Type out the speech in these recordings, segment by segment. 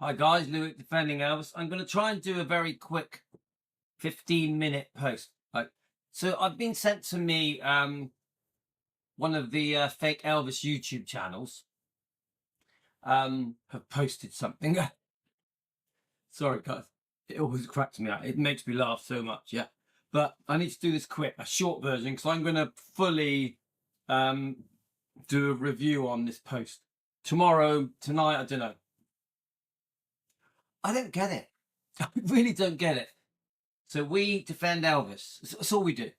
Hi guys, Louis defending Elvis. I'm going to try and do a very quick 15-minute post. Right. So I've been sent to me one of the fake Elvis YouTube channels have posted something. Sorry guys, it always cracks me up. It makes me laugh so much, yeah. But I need to do this quick, a short version, because I'm going to fully do a review on this post tomorrow, tonight. I don't know. I don't get it. I really don't get it. So we defend Elvis. That's all we do.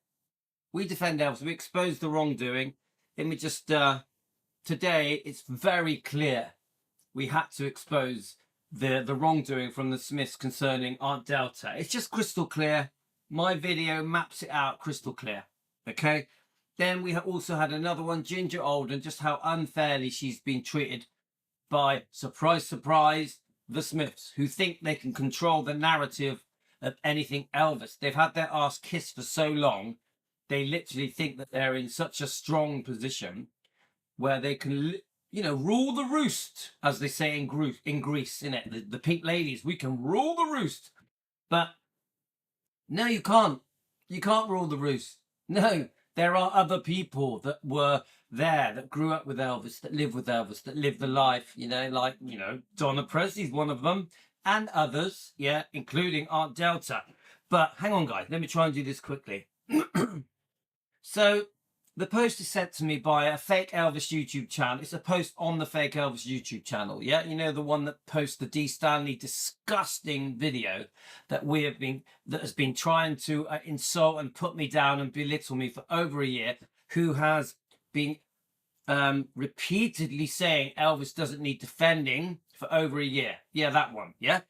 We defend Elvis. We expose the wrongdoing. Let me just, today it's very clear we had to expose the wrongdoing from the Smiths concerning Aunt Delta. It's just crystal clear. My video maps it out crystal clear. Okay? Then we also had another one, Ginger Alden, just how unfairly she's been treated by, surprise, surprise, the Smiths, who think they can control the narrative of anything Elvis. They've had their ass kissed for so long, they literally think that they're in such a strong position where they can, you know, rule the roost, as they say in Greece, innit? The pink ladies, we can rule the roost. But no, you can't. You can't rule the roost. No, there are other people that were there, that grew up with Elvis, that live with Elvis, that live the life, you know, like, you know, Donna Presley's one of them, and others, yeah, including Aunt Delta. But hang on, guys, let me try and do this quickly. So the post is sent to me by a fake Elvis YouTube channel. It's a post on the fake Elvis YouTube channel, yeah? You know, the one that posts the D. Stanley disgusting video that has been trying to insult and put me down and belittle me for over a year, who has been repeatedly saying Elvis doesn't need defending for over a year. Yeah, that one, yeah?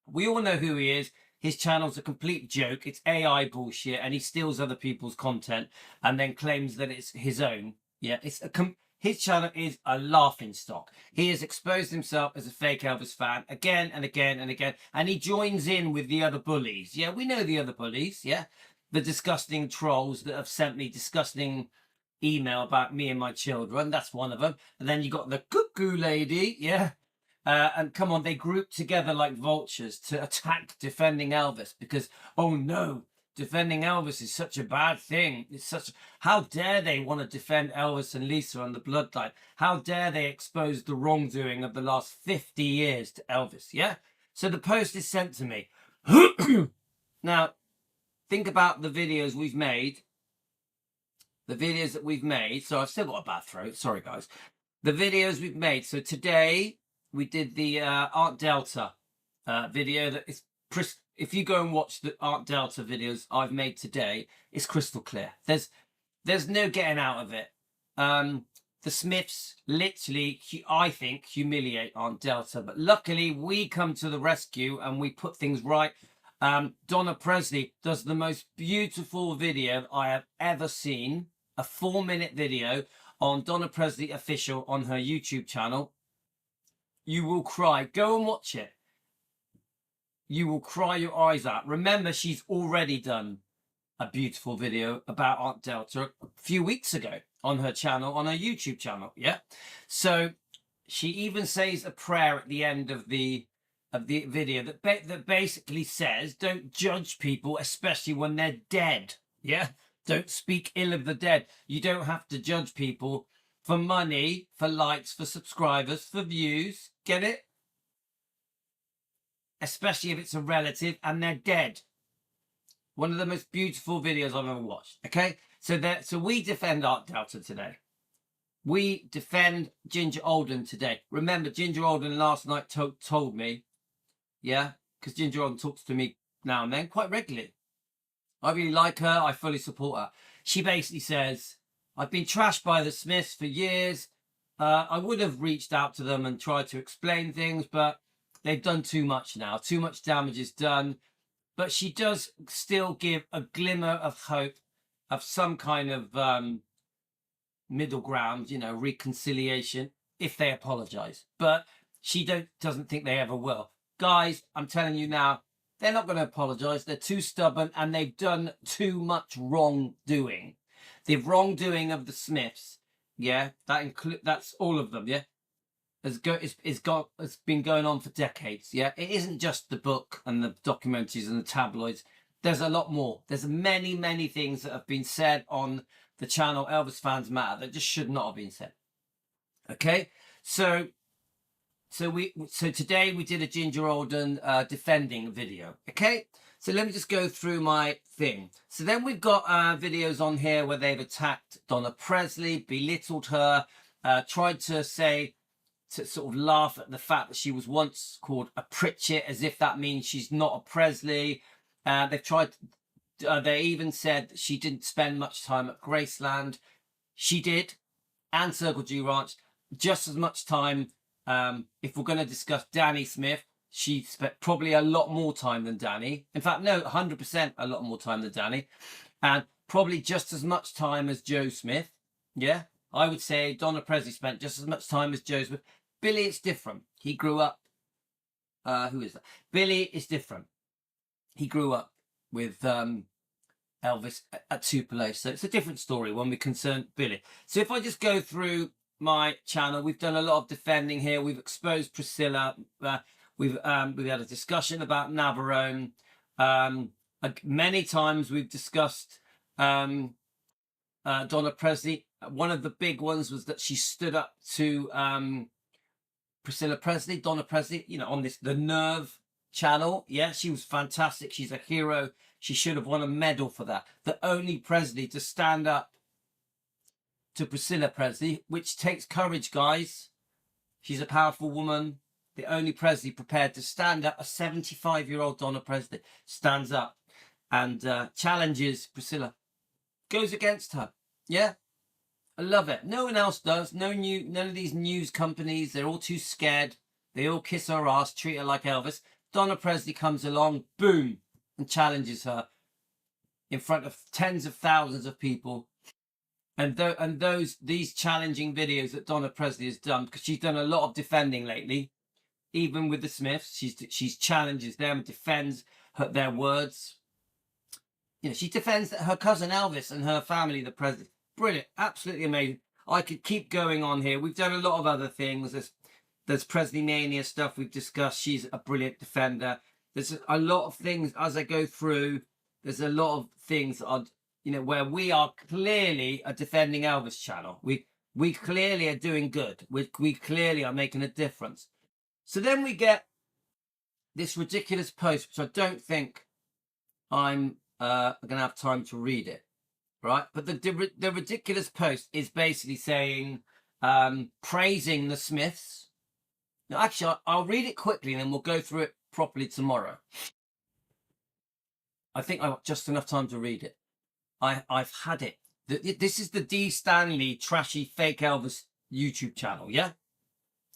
We all know who he is. His channel's a complete joke. It's AI bullshit, and he steals other people's content and then claims that it's his own. Yeah, his channel is a laughing stock. He has exposed himself as a fake Elvis fan again and again and again, and he joins in with the other bullies. Yeah, we know the other bullies, yeah? The disgusting trolls that have sent me disgusting email about me and my children. That's one of them. And then you got the cuckoo lady, yeah? And come on, they group together like vultures to attack defending Elvis because, oh no, defending Elvis is such a bad thing. It's such, how dare they want to defend Elvis and Lisa on the bloodline? How dare they expose the wrongdoing of the last 50 years to Elvis, yeah? So the post is sent to me. Now, think about the videos we've made. The videos that we've made. So I've still got a bad throat. Sorry, guys. The videos we've made. So today we did the Aunt Delta video. That is, if you go and watch the Aunt Delta videos I've made today, it's crystal clear. There's no getting out of it. The Smiths literally, I think, humiliate Aunt Delta. But luckily, we come to the rescue and we put things right. Donna Presley does the most beautiful video I have ever seen. A 4-minute video on Donna Presley Official on her YouTube channel. You will cry. Go and watch it. You will cry your eyes out. Remember, she's already done a beautiful video about Aunt Delta a few weeks ago on her channel, on her YouTube channel. Yeah. So she even says a prayer at the end of the video that basically says, don't judge people, especially when they're dead. Yeah. Don't speak ill of the dead. You don't have to judge people for money, for likes, for subscribers, for views. Get it? Especially if it's a relative and they're dead. One of the most beautiful videos I've ever watched. Okay? So we defend Aunt Delta today. We defend Ginger Alden today. Remember, Ginger Alden last night told me, yeah, because Ginger Alden talks to me now and then quite regularly. I really like her. I fully support her. She basically says, I've been trashed by the Smiths for years. I would have reached out to them and tried to explain things, but they've done too much now. Too much damage is done. But she does still give a glimmer of hope of some kind of middle ground, you know, reconciliation, if they apologise. But she doesn't think they ever will. Guys, I'm telling you now, they're not going to apologise. They're too stubborn and they've done too much wrongdoing. The wrongdoing of the Smiths, yeah, that's all of them, yeah. it's been going on for decades. Yeah, it isn't just the book and the documentaries and the tabloids. There's a lot more. There's many things that have been said on the channel Elvis Fans Matter that just should not have been said. Okay, so today we did a Ginger Alden defending video. Okay, so let me just go through my thing. So then we've got videos on here where they've attacked Donna Presley, belittled her, tried to sort of laugh at the fact that she was once called a Pritchett, as if that means she's not a Presley. They've tried. They even said that she didn't spend much time at Graceland. She did, and Circle G Ranch, just as much time. If we're going to discuss Danny Smith, she spent probably a lot more time than Danny. In fact, no, 100% a lot more time than Danny, and probably just as much time as Joe Smith. Yeah, I would say Donna Presley spent just as much time as Joe Smith. Billy, it's different. He grew up. Who is that? Billy is different. He grew up with Elvis at Tupelo, so it's a different story when we concern Billy. So if I just go through my channel, we've done a lot of defending here. We've exposed Priscilla. We've had a discussion about Navarone. Many times we've discussed Donna Presley. One of the big ones was that she stood up to Priscilla Presley, Donna Presley, you know, on the Nerve channel. Yeah, she was fantastic. She's a hero. She should have won a medal for that. The only Presley to stand up to Priscilla Presley, which takes courage, guys. She's a powerful woman. The only Presley prepared to stand up, a 75-year-old Donna Presley, stands up and challenges Priscilla. Goes against her. Yeah. I love it. No one else does. None of these news companies. They're all too scared. They all kiss her ass, treat her like Elvis. Donna Presley comes along, boom, and challenges her in front of tens of thousands of people. And these challenging videos that Donna Presley has done, because she's done a lot of defending lately, even with the Smiths, she's challenges them, defends their words. You know, she defends her cousin Elvis and her family, the Presley. Brilliant, absolutely amazing. I could keep going on here. We've done a lot of other things. There's Presley Mania stuff we've discussed. She's a brilliant defender. There's a lot of things as I go through. There's a lot of things that are, you know, where we are clearly a defending Elvis channel. We clearly are doing good. We clearly are making a difference. So then we get this ridiculous post, which I don't think I'm going to have time to read it. Right, but the ridiculous post is basically saying, praising the Smiths. Now, actually, I'll read it quickly and then we'll go through it properly tomorrow. I think I've got just enough time to read it. I've had it. This is the D. Stanley trashy fake Elvis YouTube channel, yeah?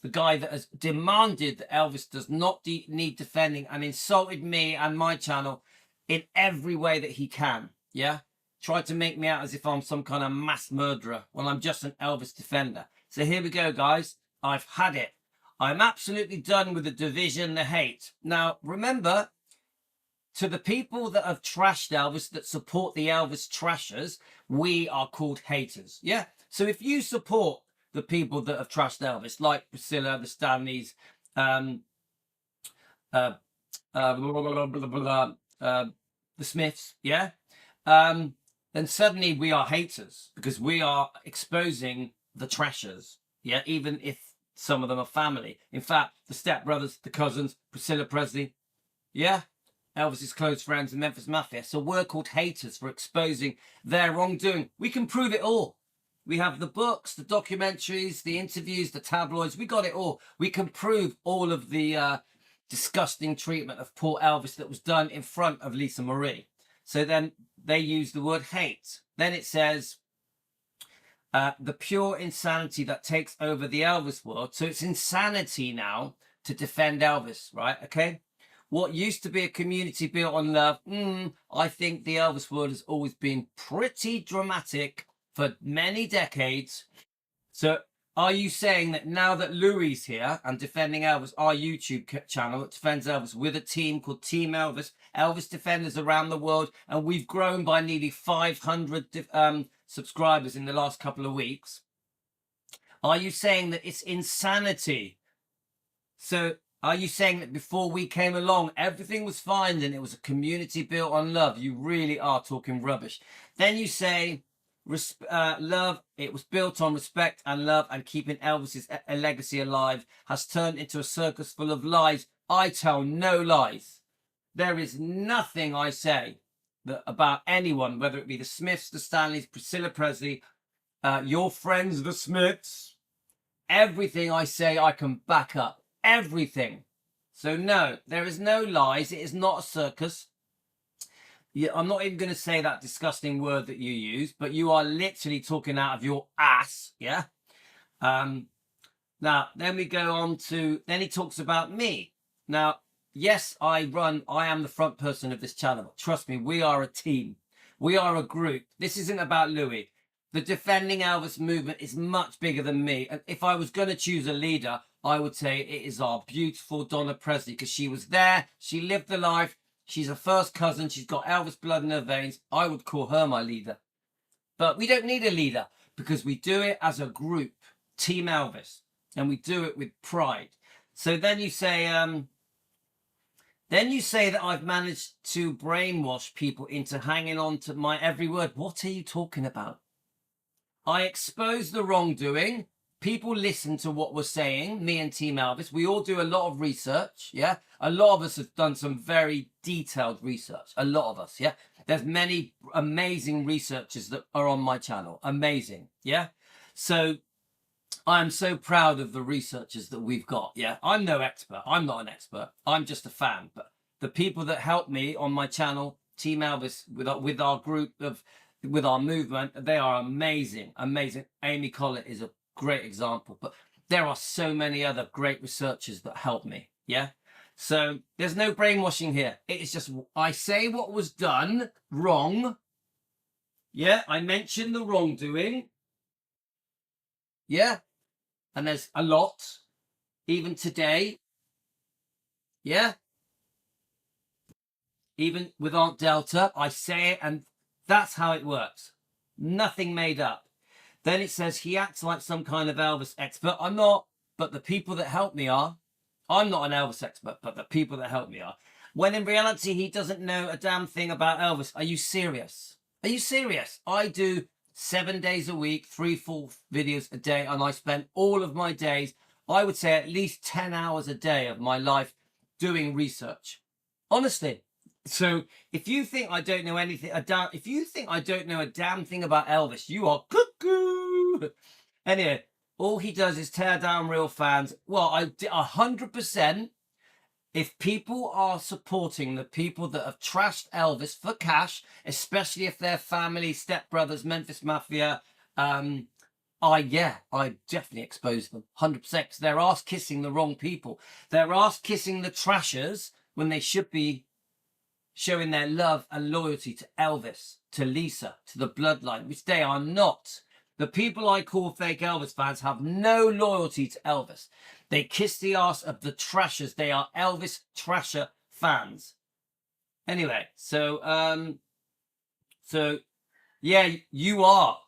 The guy that has demanded that Elvis does not need defending and insulted me and my channel in every way that he can, yeah? Tried to make me out as if I'm some kind of mass murderer when I'm just an Elvis defender. So here we go, guys. I've had it. I'm absolutely done with the division, the hate. Now, remember, to the people that have trashed Elvis, that support the Elvis trashers, we are called haters. Yeah? So if you support the people that have trashed Elvis, like Priscilla, the Stanleys, the Smiths, yeah? Then suddenly we are haters because we are exposing the trashers. Yeah, even if some of them are family. In fact, the stepbrothers, the cousins, Priscilla Presley, yeah, Elvis's close friends, the Memphis Mafia. So we're called haters for exposing their wrongdoing. We can prove it all. We have the books, the documentaries, the interviews, the tabloids. We got it all. We can prove all of the disgusting treatment of poor Elvis that was done in front of Lisa Marie. So then they use the word hate. Then it says, the pure insanity that takes over the Elvis world. So it's insanity now to defend Elvis, right? Okay. What used to be a community built on love, I think the Elvis world has always been pretty dramatic for many decades. So are you saying that now that Louis here and defending Elvis, our YouTube channel that defends Elvis with a team called Team Elvis, Elvis defenders around the world, and we've grown by nearly 500 subscribers in the last couple of weeks. Are you saying that it's insanity? So are you saying that before we came along, everything was fine and it was a community built on love? You really are talking rubbish. Then you say, love, it was built on respect and love, and keeping Elvis's legacy alive has turned into a circus full of lies. I tell no lies. There is nothing I say that about anyone, whether it be the Smiths, the Stanleys, Priscilla Presley, your friends, the Smiths. Everything I say, I can back up. Everything. So no, there is no lies. It is not a circus. Yeah, I'm not even going to say that disgusting word that you use, but you are literally talking out of your ass. Yeah. Now, then we go on to, then he talks about me. Now, yes, I am the front person of this channel. Trust me, we are a team. We are a group. This isn't about Louis. The Defending Elvis movement is much bigger than me. And if I was going to choose a leader, I would say it is our beautiful Donna Presley, because she was there. She lived the life. She's a first cousin. She's got Elvis blood in her veins. I would call her my leader. But we don't need a leader, because we do it as a group, Team Elvis, and we do it with pride. So then you say that I've managed to brainwash people into hanging on to my every word. What are you talking about? I expose the wrongdoing. People listen to what we're saying, me and Team Elvis. We all do a lot of research, yeah? A lot of us have done some very detailed research. A lot of us, yeah? There's many amazing researchers that are on my channel. Amazing, yeah? So I'm so proud of the researchers that we've got, yeah? I'm no expert. I'm not an expert. I'm just a fan. But the people that help me on my channel, Team Elvis, with our group of, with our movement, they are amazing, amazing. Amy Collett is a great example, but there are so many other great researchers that help me, yeah? So there's no brainwashing here. It is just, I say what was done wrong, yeah? I mention the wrongdoing, yeah? And there's a lot, even today, yeah? Even with Aunt Delta, I say it, and that's how it works. Nothing made up. Then it says he acts like some kind of Elvis expert. I'm not, but the people that help me are. I'm not an Elvis expert, but the people that help me are. When in reality, he doesn't know a damn thing about Elvis. Are you serious? Are you serious? I do 7 days a week, 3 full videos a day, and I spend all of my days, I would say at least 10 hours a day of my life doing research. Honestly. So if you think I don't know anything, if you think I don't know a damn thing about Elvis, you are cuckoo. Anyway, all he does is tear down real fans. Well, 100%. If people are supporting the people that have trashed Elvis for cash, especially if they're family, stepbrothers, Memphis Mafia, I definitely expose them 100%, because they're ass kissing the wrong people. They're ass kissing the trashers when they should be showing their love and loyalty to Elvis, to Lisa, to the bloodline, which they are not. The people I call fake Elvis fans have no loyalty to Elvis. They kiss the ass of the trashers. They are Elvis trasher fans. Anyway, so yeah, you are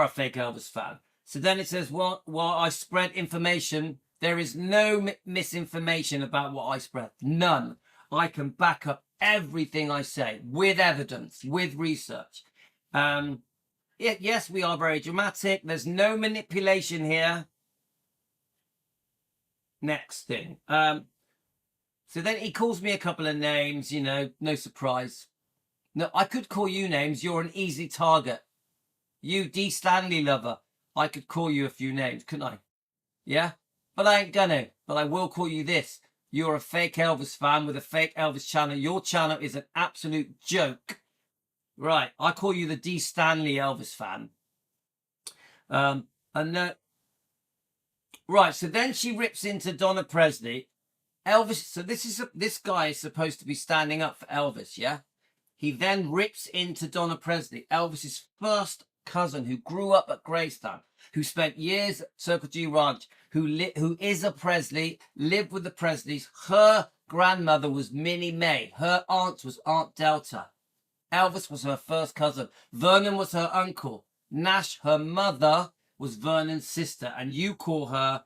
a fake Elvis fan. So then it says, well, while I spread information, there is no misinformation about what I spread. None. I can back up everything I say with evidence, with research. Yes, we are very dramatic. There's no manipulation here. Next thing. So then he calls me a couple of names, you know, no surprise. No, I could call you names. You're an easy target. You, D. Stanley lover. I could call you a few names, couldn't I? Yeah? But I ain't gonna. But I will call you this. You're a fake Elvis fan with a fake Elvis channel. Your channel is an absolute joke. Right, I call you the D. Stanley Elvis fan. Right, so then she rips into Donna Presley. Elvis, so this guy is supposed to be standing up for Elvis, yeah? He then rips into Donna Presley, Elvis's first cousin who grew up at Greystown, who spent years at Circle G Ranch, who is a Presley, lived with the Presleys. Her grandmother was Minnie Mae. Her aunt was Aunt Delta. Elvis was her first cousin. Vernon was her uncle. Nash, her mother, was Vernon's sister, and you call her,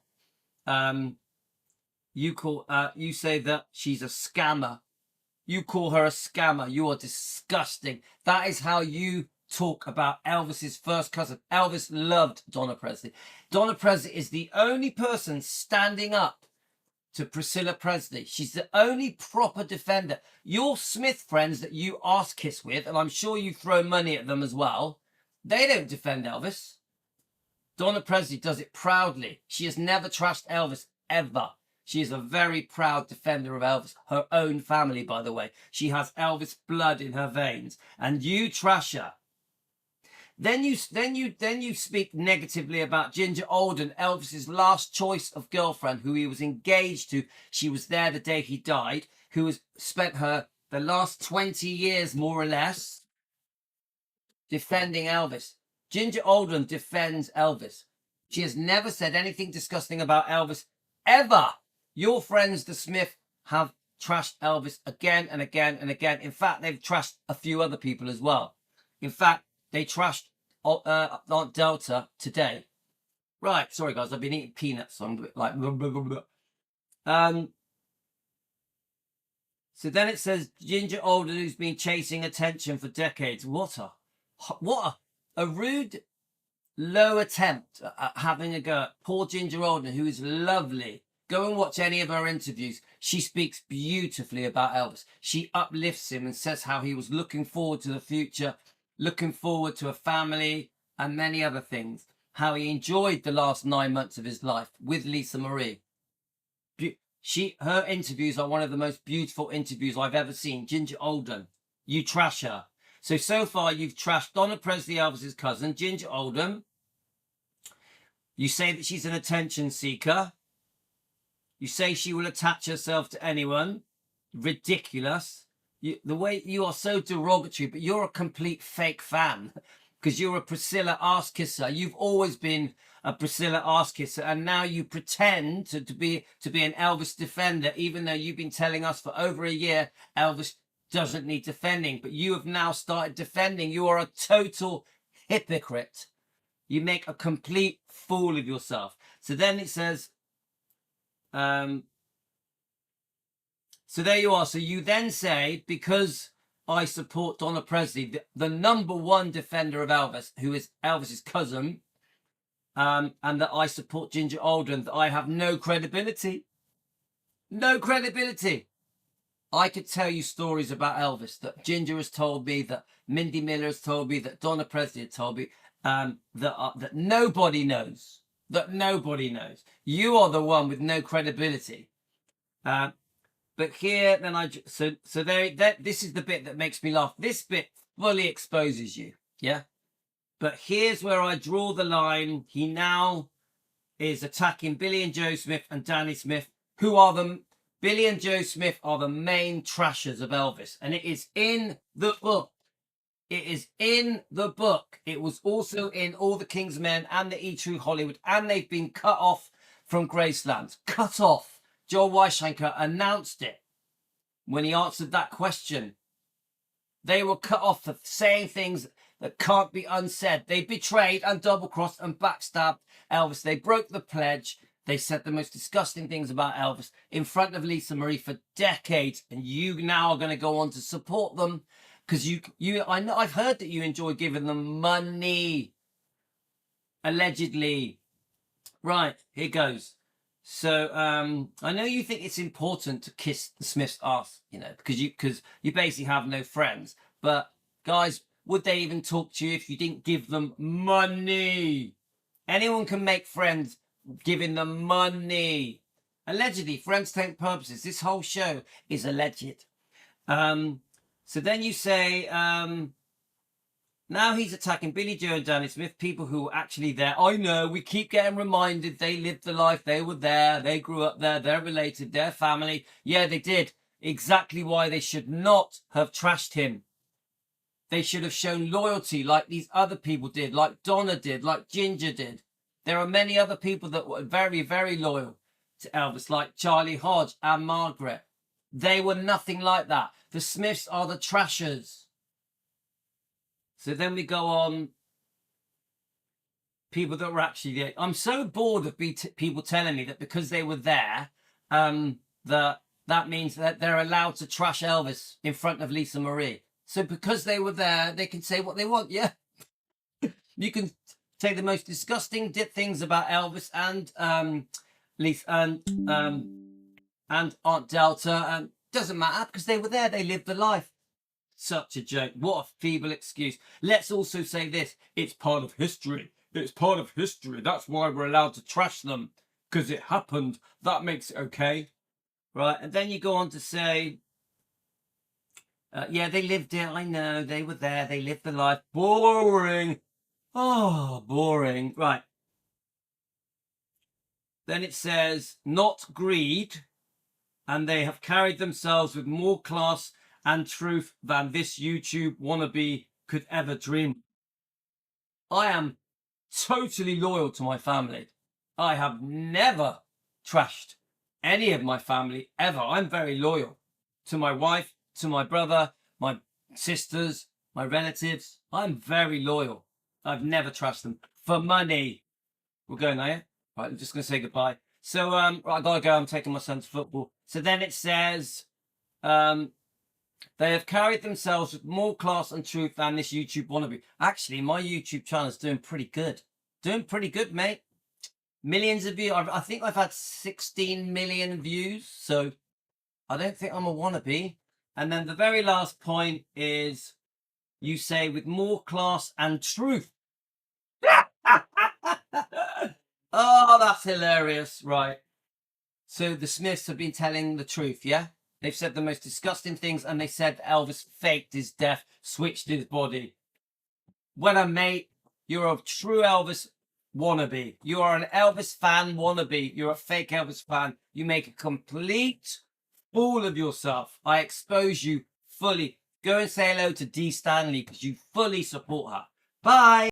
you say that she's a scammer. You call her a scammer. You are disgusting. That is how you talk about Elvis's first cousin. Elvis loved Donna Presley. Donna Presley is the only person standing up to Priscilla Presley. She's the only proper defender. Your Smith friends that you ass kiss with, and I'm sure you throw money at them as well, they don't defend Elvis. Donna Presley does it proudly. She has never trashed Elvis, ever. She is a very proud defender of Elvis. Her own family, by the way. She has Elvis blood in her veins. And you trash her. Then you speak negatively about Ginger Alden, Elvis's last choice of girlfriend, who he was engaged to. She was there the day he died, who has spent the last 20 years, more or less, defending Elvis. Ginger Alden defends Elvis. She has never said anything disgusting about Elvis, ever. Your friends, the Smith, have trashed Elvis again and again and again. In fact, they've trashed a few other people as well. In fact, they trashed Aunt Delta today. Right, sorry guys, I've been eating peanuts, so I'm a bit like blah, blah, blah, blah. So then it says Ginger Alden, who's been chasing attention for decades. What a rude, low attempt at having a go at poor Ginger Alden, who is lovely. Go and watch any of her interviews. She speaks beautifully about Elvis. She uplifts him and says how he was looking forward to the future, looking forward to a family and many other things. How he enjoyed the last 9 months of his life with Lisa Marie. Her interviews are one of the most beautiful interviews I've ever seen. Ginger Alden, you trash her. So far you've trashed Donna Presley, Elvis's cousin, Ginger Alden. You say that she's an attention seeker. You say she will attach herself to anyone. Ridiculous. The way you are so derogatory, but you're a complete fake fan because you're a Priscilla arse kisser. You've always been a Priscilla arse kisser, and now you pretend to be an Elvis defender, even though you've been telling us for over a year Elvis doesn't need defending. But you have now started defending. You are a total hypocrite. You make a complete fool of yourself. So then it says, so there you are. So you then say, because I support Donna Presley, the number one defender of Elvis, who is Elvis's cousin, and that I support Ginger Alden, that I have no credibility. No credibility. I could tell you stories about Elvis that Ginger has told me, that Mindy Miller has told me, that Donna Presley has told me, that nobody knows. That nobody knows. You are the one with no credibility. But here, then this is the bit that makes me laugh. This bit fully exposes you, yeah? But here's where I draw the line. He now is attacking Billy and Joe Smith and Danny Smith, who are Billy and Joe Smith are the main trashers of Elvis. And it is in the book. It is in the book. It was also in All the King's Men and the E! True Hollywood, and they've been cut off from Graceland. Cut off. Joel Weishanker announced it when he answered that question. They were cut off for saying things that can't be unsaid. They betrayed and double-crossed and backstabbed Elvis. They broke the pledge. They said the most disgusting things about Elvis in front of Lisa Marie for decades, and you now are going to go on to support them. Because I know, I've heard that you enjoy giving them money. Allegedly. Right, here goes. So, I know you think it's important to kiss the Smith's ass, you know, because you basically have no friends. But, guys, would they even talk to you if you didn't give them money? Anyone can make friends giving them money. Allegedly, for entertainment purposes. This whole show is alleged. So then you say, now he's attacking Billy Joe and Danny Smith, people who were actually there. I know, we keep getting reminded they lived the life, they were there, they grew up there, they're related, they're family. Yeah, they did. Exactly why they should not have trashed him. They should have shown loyalty like these other people did, like Donna did, like Ginger did. There are many other people that were very, very loyal to Elvis, like Charlie Hodge and Margaret. They were nothing like that. The Smiths are the trashers. So then we go on. people that were actually there. I'm so bored of people telling me that because they were there, that means that they're allowed to trash Elvis in front of Lisa Marie. So because they were there, they can say what they want. Yeah, you can say the most disgusting things about Elvis and Lisa and Aunt Delta. Doesn't matter because they were there. They lived the life. Such a joke. What a feeble excuse. Let's also say this. It's part of history. It's part of history. That's why we're allowed to trash them. Because it happened. That makes it okay. Right. And then you go on to say, yeah, they lived it. I know. They were there. They lived the life. Boring. Oh, boring. Right. Then it says, not greed. And they have carried themselves with more class and truth than this YouTube wannabe could ever dream. I am totally loyal to my family. I have never trashed any of my family ever. I'm very loyal to my wife, to my brother, my sisters, my relatives. I'm very loyal. I've never trashed them for money. We're going now, yeah? Right, I'm just going to say goodbye. So, right, I gotta go. I'm taking my son to football. So then it says, they have carried themselves with more class and truth than this YouTube wannabe. Actually, my YouTube channel is doing pretty good. Doing pretty good, mate. Millions of views. I think I've had 16 million views. So I don't think I'm a wannabe. And then the very last point is you say with more class and truth. Oh, that's hilarious. Right. So the Smiths have been telling the truth, yeah? They've said the most disgusting things, and they said Elvis faked his death, switched his body. Well, mate, you're a true Elvis wannabe. You are an Elvis fan wannabe. You're a fake Elvis fan. You make a complete fool of yourself. I expose you fully. Go and say hello to Dee Stanley because you fully support her. Bye.